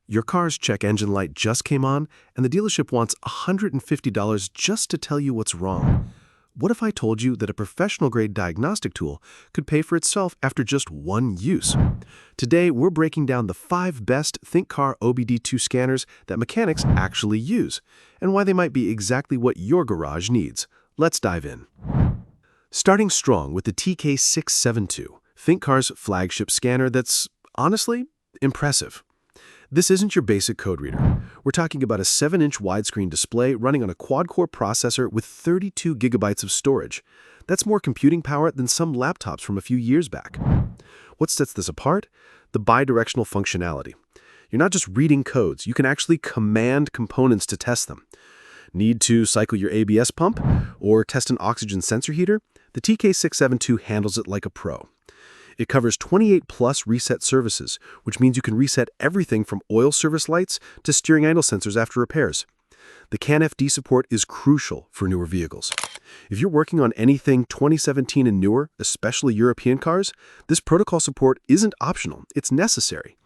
Your car's check engine light just came on, and the dealership wants $150 just to tell you what's wrong. What if I told you that a professional-grade diagnostic tool could pay for itself after just one use? Today, we're breaking down the 5 best ThinkCar OBD2 scanners that mechanics actually use, and why they might be exactly what your garage needs. Let's dive in. Starting strong with the TK672, ThinkCar's flagship scanner that's, honestly, impressive. This isn't your basic code reader. We're talking about a 7-inch widescreen display running on a quad-core processor with 32 gigabytes of storage. That's more computing power than some laptops from a few years back. What sets this apart? The bidirectional functionality. You're not just reading codes, you can actually command components to test them. Need to cycle your ABS pump or test an oxygen sensor heater? The TK672 handles it like a pro. It covers 28+ reset services, which means you can reset everything from oil service lights to steering idle sensors after repairs. The CAN FD support is crucial for newer vehicles. If you're working on anything 2017 and newer, especially European cars, this protocol support isn't optional, it's necessary.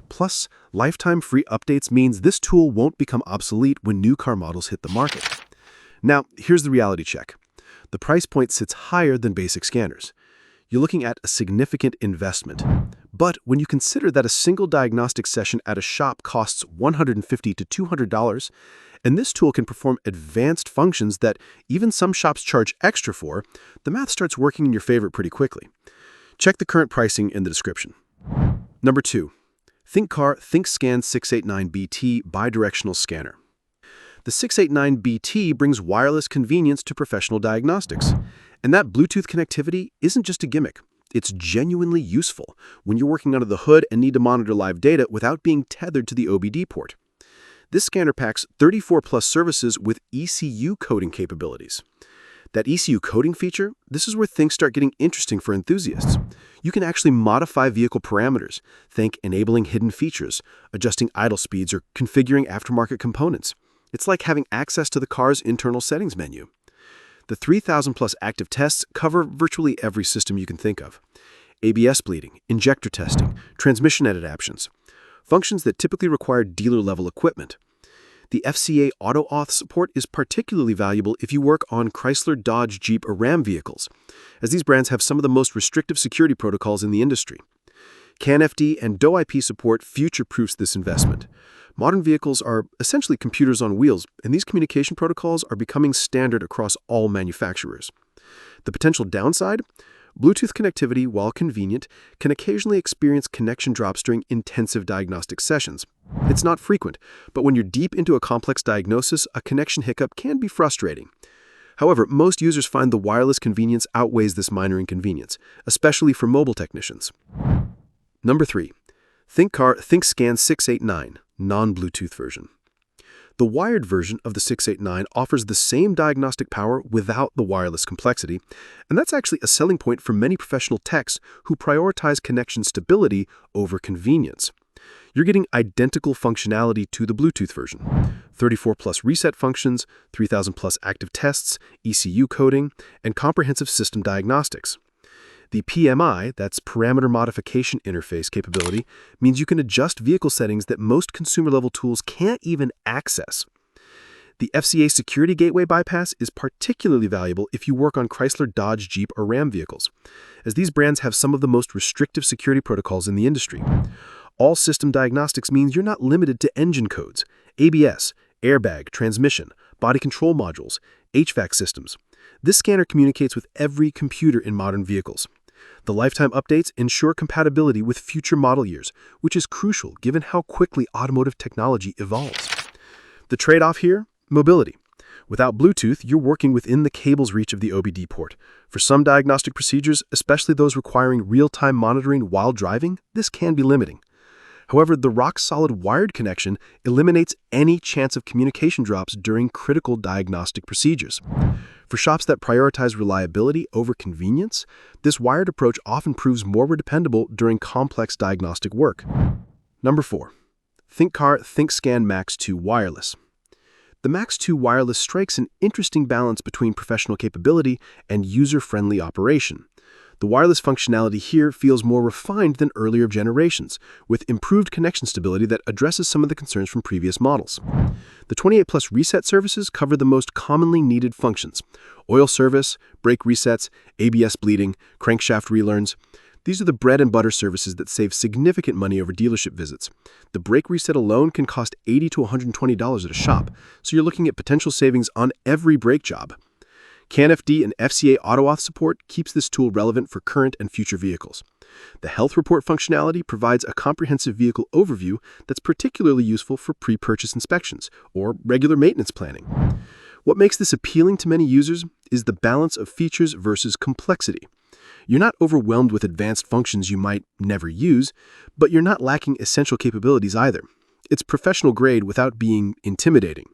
Plus, lifetime free updates means this tool won't become obsolete when new car models hit the market. Now, here's the reality check. The price point sits higher than basic scanners. You're looking at a significant investment. But when you consider that a single diagnostic session at a shop costs $150 to $200, and this tool can perform advanced functions that even some shops charge extra for, the math starts working in your favor pretty quickly. Check the current pricing in the description. Number 2. ThinkCar THINKSCAN 689BT Bidirectional Scanner. The 689BT brings wireless convenience to professional diagnostics. And that Bluetooth connectivity isn't just a gimmick. It's genuinely useful when you're working under the hood and need to monitor live data without being tethered to the OBD port. This scanner packs 34+ services with ECU coding capabilities. That ECU coding feature, this is where things start getting interesting for enthusiasts. You can actually modify vehicle parameters, think enabling hidden features, adjusting idle speeds, or configuring aftermarket components. It's like having access to the car's internal settings menu. The 3,000+ active tests cover virtually every system you can think of. ABS bleeding, injector testing, transmission adaptations, functions that typically require dealer-level equipment. The FCA auto-auth support is particularly valuable if you work on Chrysler, Dodge, Jeep, or Ram vehicles, as these brands have some of the most restrictive security protocols in the industry. CAN FD and DOE IP support future-proofs this investment. Modern vehicles are essentially computers on wheels, and these communication protocols are becoming standard across all manufacturers. The potential downside? Bluetooth connectivity, while convenient, can occasionally experience connection drops during intensive diagnostic sessions. It's not frequent, but when you're deep into a complex diagnosis, a connection hiccup can be frustrating. However, most users find the wireless convenience outweighs this minor inconvenience, especially for mobile technicians. Number 3. ThinkCar THINKSCAN 689. Non-Bluetooth version. The wired version of the 689 offers the same diagnostic power without the wireless complexity, and that's actually a selling point for many professional techs who prioritize connection stability over convenience. You're getting identical functionality to the Bluetooth version. 34+ reset functions, 3,000+ active tests, ECU coding, and comprehensive system diagnostics. The PMI, that's Parameter Modification Interface capability, means you can adjust vehicle settings that most consumer-level tools can't even access. The FCA Security Gateway bypass is particularly valuable if you work on Chrysler, Dodge, Jeep, or Ram vehicles, as these brands have some of the most restrictive security protocols in the industry. All system diagnostics means you're not limited to engine codes, ABS, airbag, transmission, body control modules, HVAC systems. This scanner communicates with every computer in modern vehicles. The lifetime updates ensure compatibility with future model years, which is crucial given how quickly automotive technology evolves. The trade-off here? Mobility. Without Bluetooth, you're working within the cable's reach of the OBD port. For some diagnostic procedures, especially those requiring real-time monitoring while driving, this can be limiting. However, the rock-solid wired connection eliminates any chance of communication drops during critical diagnostic procedures. For shops that prioritize reliability over convenience, this wired approach often proves more dependable during complex diagnostic work. Number 4. ThinkCar ThinkScan Max 2 Wireless. The Max 2 Wireless strikes an interesting balance between professional capability and user-friendly operation. The wireless functionality here feels more refined than earlier generations, with improved connection stability that addresses some of the concerns from previous models. The 28 Plus reset services cover the most commonly needed functions: oil service, brake resets, ABS bleeding, crankshaft relearns. These are the bread and butter services that save significant money over dealership visits. The brake reset alone can cost $80 to $120 at a shop, so you're looking at potential savings on every brake job. CAN-FD and FCA AutoAuth support keeps this tool relevant for current and future vehicles. The health report functionality provides a comprehensive vehicle overview that's particularly useful for pre-purchase inspections or regular maintenance planning. What makes this appealing to many users is the balance of features versus complexity. You're not overwhelmed with advanced functions you might never use, but you're not lacking essential capabilities either. It's professional grade without being intimidating.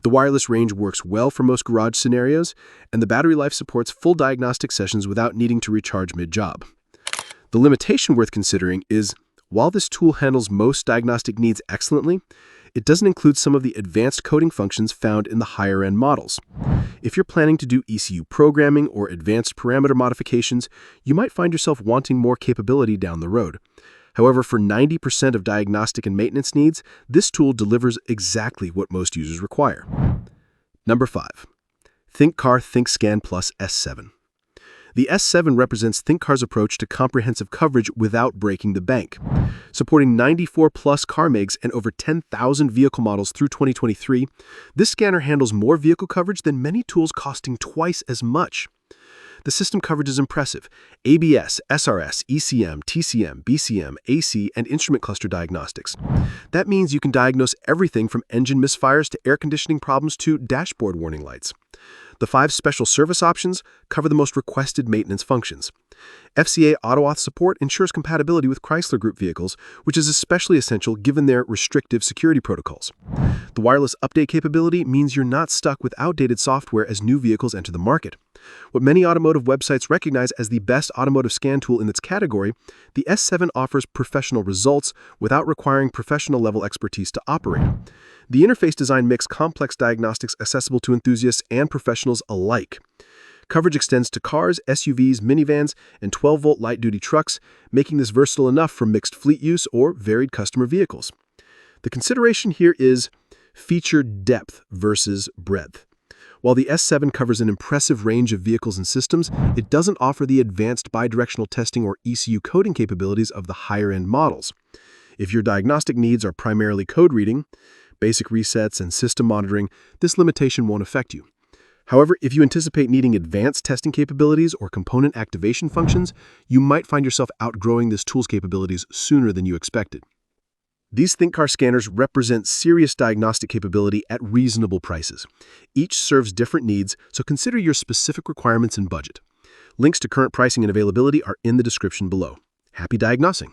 The wireless range works well for most garage scenarios, and the battery life supports full diagnostic sessions without needing to recharge mid-job. The limitation worth considering is, while this tool handles most diagnostic needs excellently, it doesn't include some of the advanced coding functions found in the higher-end models. If you're planning to do ECU programming or advanced parameter modifications, you might find yourself wanting more capability down the road. However, for 90% of diagnostic and maintenance needs, this tool delivers exactly what most users require. Number 5. ThinkCar THINKSCAN Plus S7. The S7 represents ThinkCar's approach to comprehensive coverage without breaking the bank. Supporting 94-plus car makes and over 10,000 vehicle models through 2023, this scanner handles more vehicle coverage than many tools costing twice as much. The system coverage is impressive: ABS, SRS, ECM, TCM, BCM, AC, and instrument cluster diagnostics. That means you can diagnose everything from engine misfires to air conditioning problems to dashboard warning lights. The 5 special service options cover the most requested maintenance functions. FCA AutoAuth support ensures compatibility with Chrysler Group vehicles, which is especially essential given their restrictive security protocols. The wireless update capability means you're not stuck with outdated software as new vehicles enter the market. What many automotive websites recognize as the best automotive scan tool in its category, the S7 offers professional results without requiring professional-level expertise to operate. The interface design makes complex diagnostics accessible to enthusiasts and professionals alike. Coverage extends to cars, SUVs, minivans, and 12-volt light-duty trucks, making this versatile enough for mixed fleet use or varied customer vehicles. The consideration here is feature depth versus breadth. While the S7 covers an impressive range of vehicles and systems, it doesn't offer the advanced bidirectional testing or ECU coding capabilities of the higher-end models. If your diagnostic needs are primarily code reading, basic resets, and system monitoring, this limitation won't affect you. However, if you anticipate needing advanced testing capabilities or component activation functions, you might find yourself outgrowing this tool's capabilities sooner than you expected. These ThinkCar scanners represent serious diagnostic capability at reasonable prices. Each serves different needs, so consider your specific requirements and budget. Links to current pricing and availability are in the description below. Happy diagnosing!